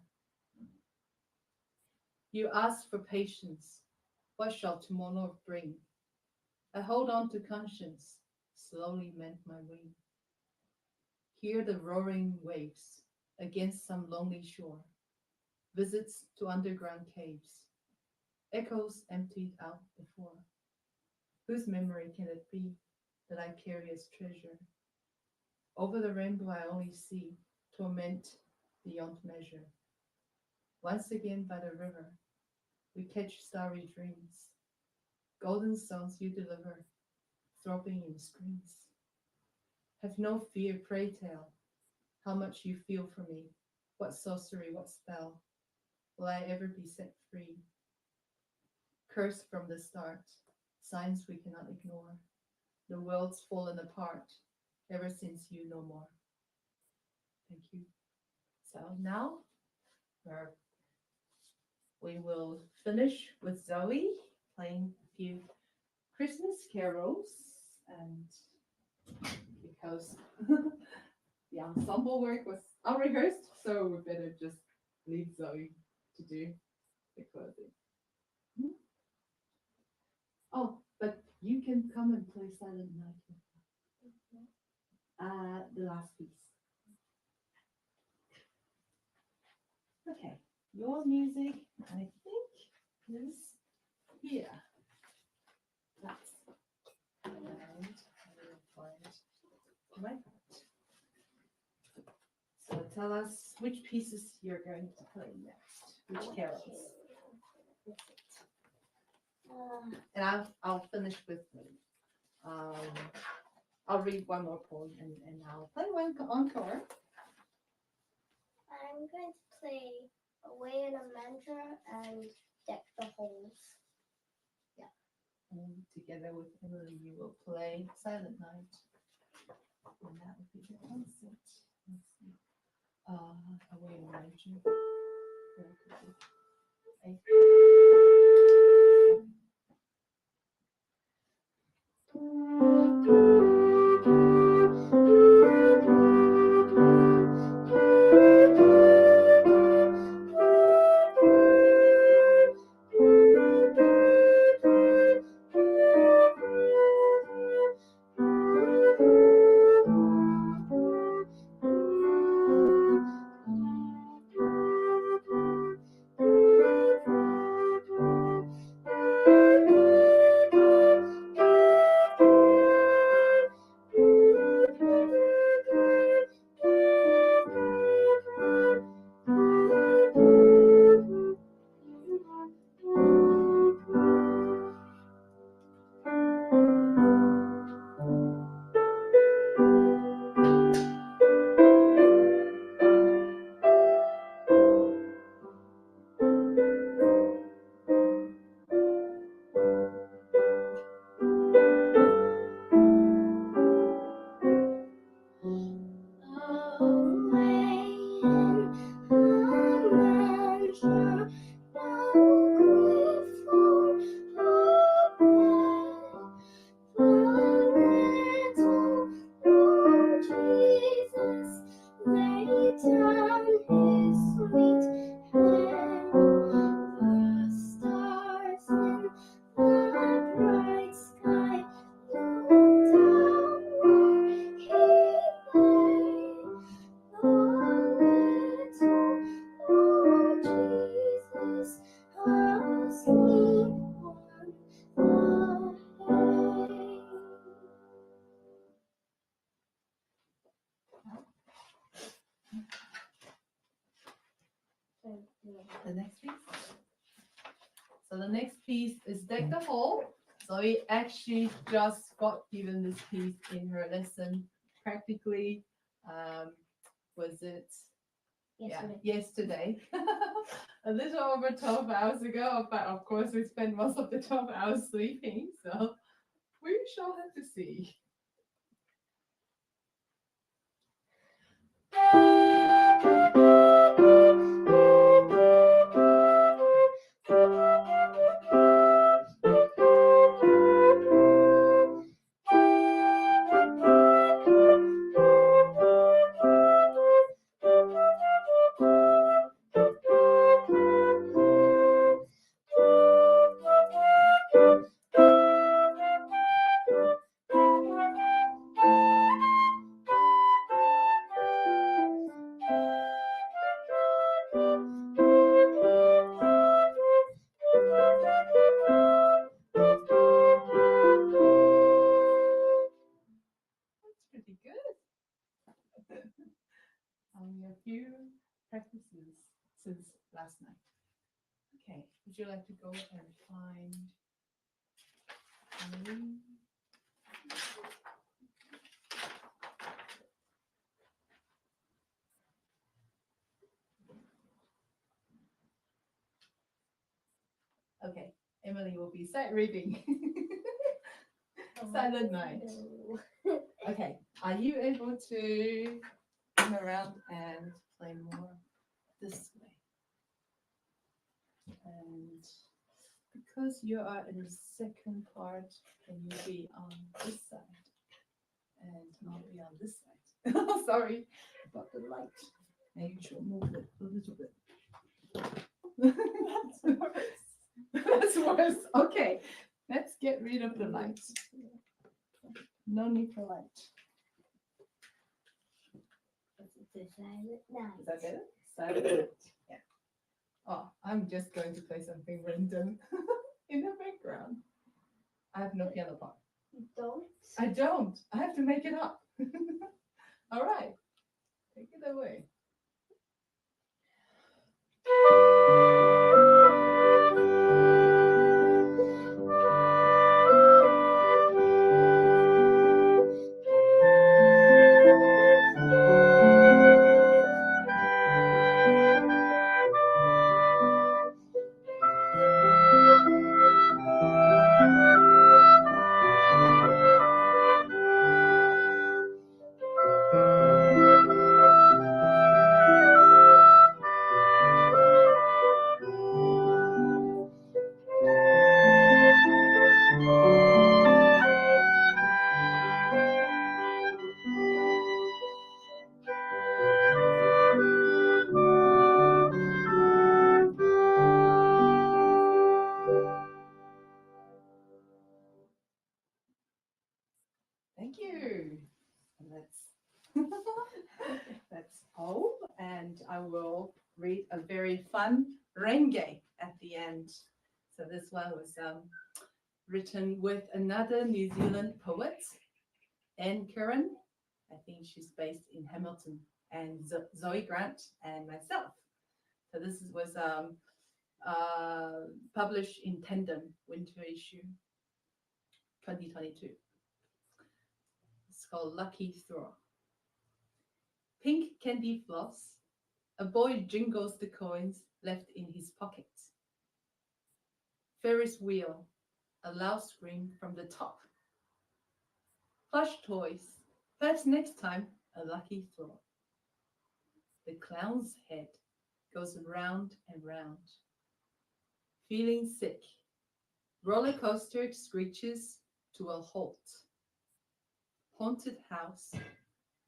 S3: You ask for patience. What shall tomorrow bring? I hold on to conscience, slowly mend my wing. Hear the roaring waves against some lonely shore. Visits to underground caves. Echoes emptied out before. Whose memory can it be that I carry as treasure? Over the rainbow I only see torment beyond measure. Once again by the river, we catch starry dreams. Golden songs you deliver, throbbing in screams. Have no fear, pray tell, how much you feel for me. What sorcery, what spell, will I ever be set free? Cursed from the start, signs we cannot ignore. The world's fallen apart, ever since you no more. Thank you. So now we will finish with Zoe playing a few Christmas carols, and because the ensemble work was unrehearsed, so we better just leave Zoe to do the closing. Oh, but you can come and play Silent Night. The last piece. Okay, your music, I think, is here. That's and I will find my part. So tell us which pieces you're going to play next, which carols. And I'll finish with I'll read one more poem and I'll play one encore.
S2: I'm going to play Away in a Manger and Deck the Halls.
S3: And together with Emily, you will play Silent Night. wait a minute. Okay. The next piece. So the next piece is Deck the Hall. So we actually just got given this piece in her lesson practically. Was it yesterday? A little over 12 hours ago, but of course we spent most of the 12 hours sleeping, so we shall have to see. Pretty good. Only a few practices since last night. Okay, would you like to go and find Emily? Okay, Emily will be sight reading. Silent night. Okay, are you able to come around and play more this way? And because you are in the second part, can you be on this side? And I'll be on this side. Sorry about the light. Maybe you should move it a little bit. That's worse. Okay, let's get rid of the light. No need for light.
S2: It's a silent night.
S3: Is that better? Silent night. Yeah. Oh, I'm just going to play something random in the background. I have no piano part.
S2: You don't?
S3: I don't. I have to make it up. All right. Take it away. That's all. And I will read a very fun renge at the end. So this one was written with another New Zealand poet, Anne Curran. I think she's based in Hamilton, and Zoe Grant and myself. So this was published in Tandem Winter Issue 2022. It's called Lucky Throw. Pink candy floss. A boy jingles the coins left in his pocket. Ferris wheel. A loud scream from the top. Plush toys. Perhaps next time a lucky throw. The clown's head goes round and round. Feeling sick. Roller coaster screeches to a halt. Haunted house.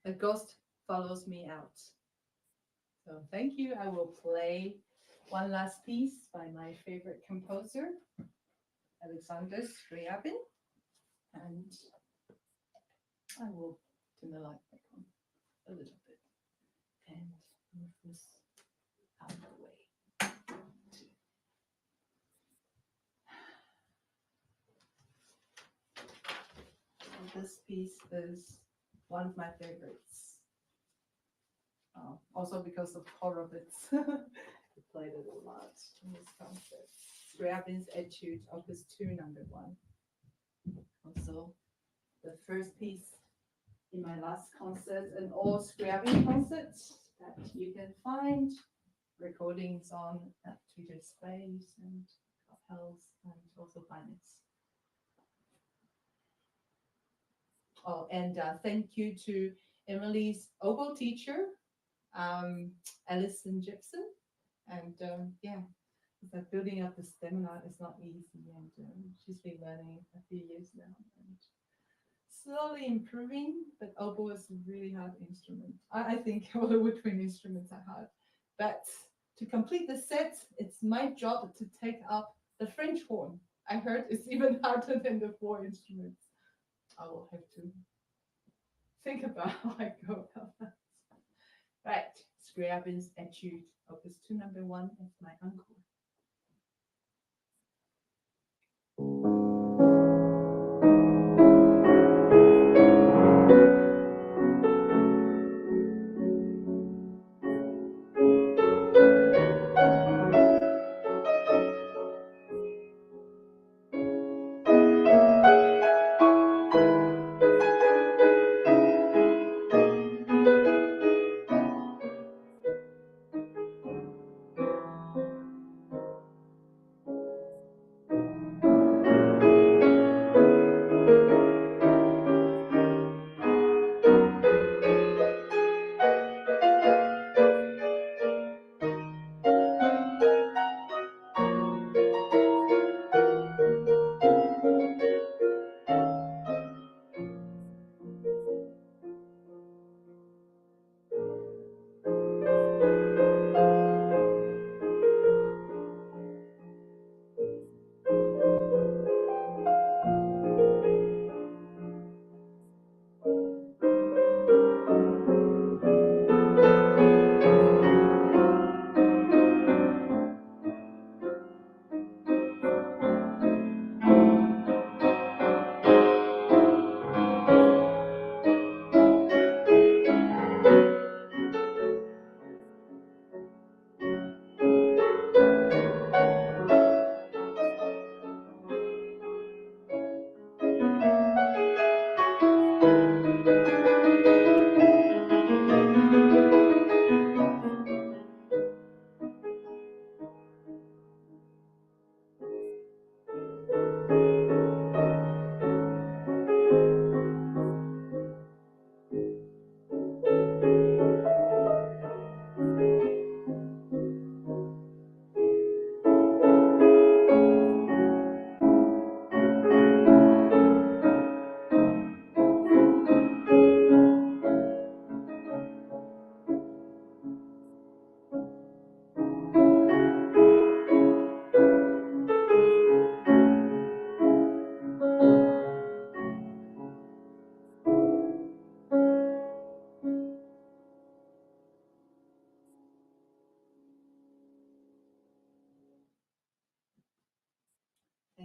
S3: A ghost follows me out. So thank you. I will play one last piece by my favorite composer, Alexander Scriabin. And I will turn the light back on a little bit and move this out of the way. So this piece is one of my favorites. Also because of Horowitz. I played it a lot in this concert. Scriabin's Etude, Opus 2, number 1. Also, the first piece in my last concert, and all Scriabin concerts that you can find recordings on at Twitter Space and Clubhouse, and also Finance. Oh, and thank you to Emily's oboe teacher, Alison Gibson. And yeah, that building up the stamina is not easy, and she's been learning a few years now and slowly improving. But oboe is a really hard instrument. I think all the woodwind instruments are hard, but to complete the set, it's my job to take up the French horn. I heard it's even harder than the 4 instruments. I will have to think about how I go about that. Right, Scriabin's Etude, Opus 2, number 1, is my encore.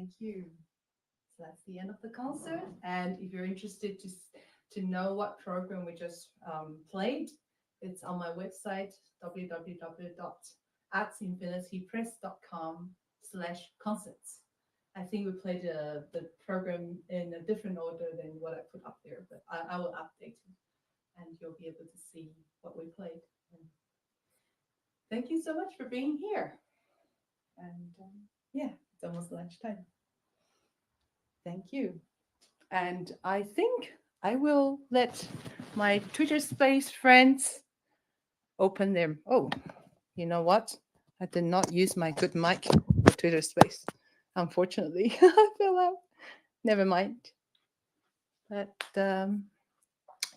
S3: Thank you. So that's the end of the concert. And if you're interested to know what program we just played, it's on my website, www.artsinfinitypress.com/concerts. I think we played the program in a different order than what I put up there, but I will update it and you'll be able to see what we played. And thank you so much for being here. And yeah, it's almost lunchtime. Thank you. And I think I will let my Twitter space friends open them. Oh, you know what? I did not use my good mic for Twitter space. Unfortunately, I fell out. Never mind. But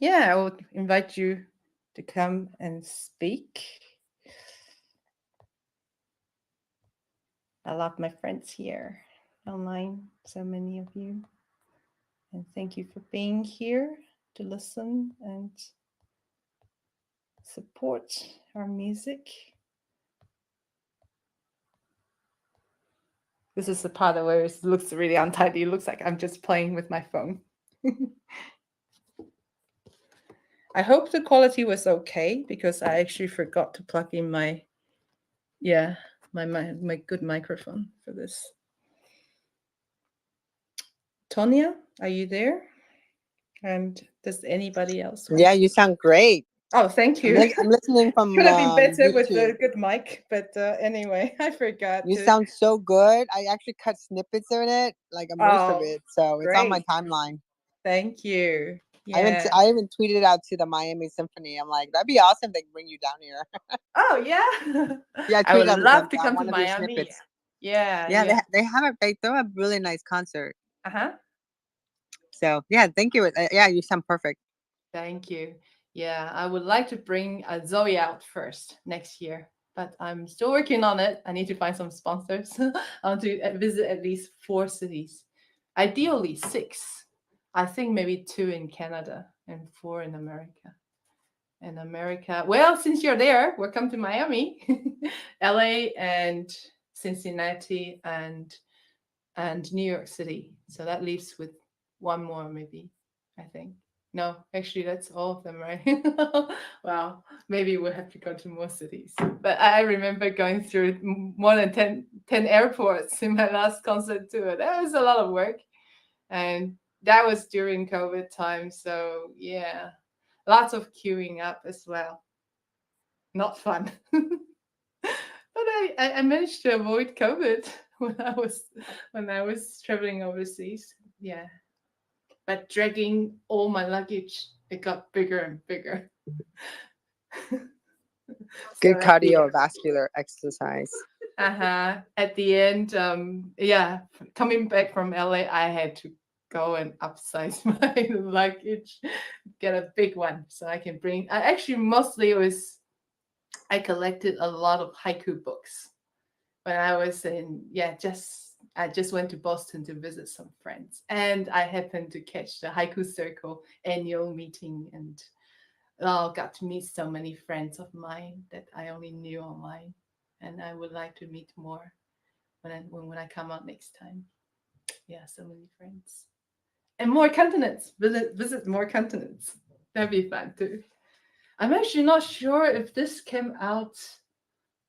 S3: yeah, I would invite you to come and speak. I love my friends here online, so many of you. And thank you for being here to listen and support our music. This is the part where it looks really untidy. It looks like I'm just playing with my phone. I hope the quality was okay because I actually forgot to plug in my good microphone for this. Tonya, are you there? And does anybody else?
S5: Yeah, you sound great.
S3: Oh, thank you.
S5: I'm listening from
S3: Could have been better with the
S5: YouTube.
S3: good mic, but anyway, I forgot.
S5: You sound so good. I actually cut snippets in it, like most of
S3: Oh,
S5: it, so it's on my
S3: great.
S5: timeline.
S3: Thank you.
S5: I
S3: Yeah.
S5: even tweeted out to the Miami Symphony. I'm like, that'd be awesome. They bring you down here.
S3: Oh yeah.
S5: Yeah, I
S3: I would
S5: tweeted out to
S3: love
S5: them,
S3: to come to
S5: one of your
S3: Miami.
S5: snippets.
S3: Yeah.
S5: Yeah, they have a they throw a really nice concert.
S3: Uh-huh.
S5: So yeah, thank you. Yeah, you sound perfect.
S3: Thank you. Yeah, I would like to bring Zoe out first next year, but I'm still working on it. I need to find some sponsors. I want to visit at least 4 cities, ideally 6. I think maybe 2 in Canada and 4 in America. In America, well, since you're there, welcome to Miami, LA, and Cincinnati, and New York City. So that leaves with 1 more, maybe. I think. No, actually, that's all of them, right? Wow, maybe we'll have to go to more cities. But I remember going through more than 10 airports in my last concert tour. That was a lot of work. And that was during COVID time. So, yeah, lots of queuing up as well. Not fun. But I managed to avoid COVID when I was traveling overseas. Yeah. But dragging all my luggage, it got bigger and bigger.
S5: Good
S3: So
S5: cardiovascular exercise.
S3: at the end, coming back from LA, I had to go and upsize my luggage, get a big one so I can bring. Mostly it was I collected a lot of haiku books when I was I just went to Boston to visit some friends, and I happened to catch the Haiku Circle annual meeting, and got to meet so many friends of mine that I only knew online, and I would like to meet more when I come out next time. Yeah, so many friends and more continents. Visit more continents. That'd be fun too. I'm actually not sure if this came out.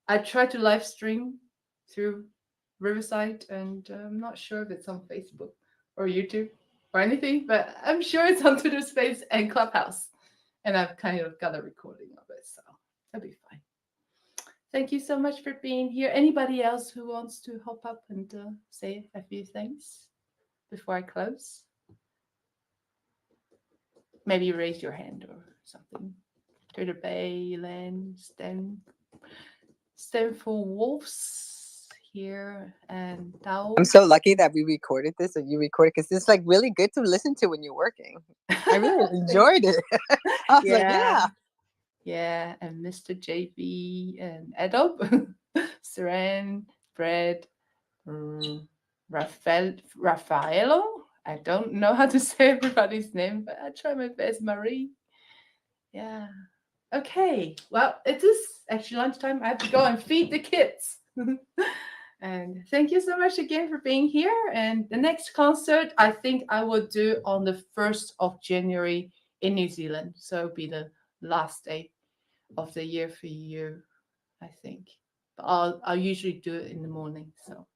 S3: I tried to live stream through Riverside, and I'm not sure if it's on Facebook or YouTube or anything, but I'm sure it's on Twitter Space and Clubhouse. And I've kind of got a recording of it, so that'll be fine. Thank you so much for being here. Anybody else who wants to hop up and say a few things before I close? Maybe raise your hand or something. Twitter Bay, Land, Stand for Wolves here, and Tao.
S5: I'm so lucky that we recorded this and you recorded, because it's like really good to listen to when you're working. I really enjoyed it. I was like, yeah.
S3: Yeah, and Mr. JB and Adobe, Saran, Brad, Raffaello. I don't know how to say everybody's name, but I try my best. Marie. Yeah. Okay. Well, it is actually lunchtime. I have to go and feed the kids. And thank you so much again for being here. And the next concert, I think I will do on the 1st of January in New Zealand. So it'll be the last day of the year for you, I think. But I'll usually do it in the morning. So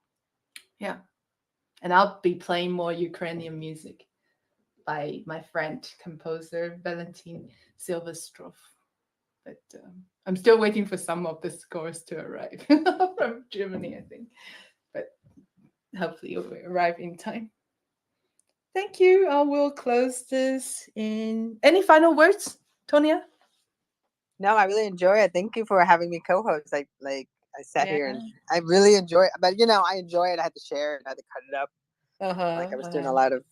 S3: yeah. And I'll be playing more Ukrainian music by my friend, composer Valentin Silverstrov. But I'm still waiting for some of the scores to arrive from Germany, I think. But hopefully it will arrive in time. Thank you. I will close this in. Any final words, Tonya?
S5: No, I really enjoy it. Thank you for having me co-host. I sat here
S3: Yeah.
S5: and I really enjoy it. But I enjoy it. I had to share it. I had to cut it up.
S3: Uh-huh.
S5: I was doing a lot of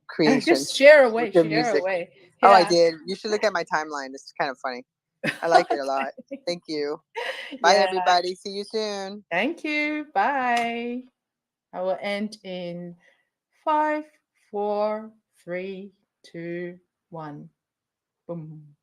S5: creation
S3: Just share away,
S5: with your
S3: share
S5: music.
S3: away.
S5: Oh, I
S3: Yeah.
S5: did. You should look at my timeline. It's kind of funny. I like it a lot. Thank you. Bye,
S3: Yeah.
S5: everybody. See you soon.
S3: Thank you. Bye. I will end in 5, 4, 3, 2, 1. Boom.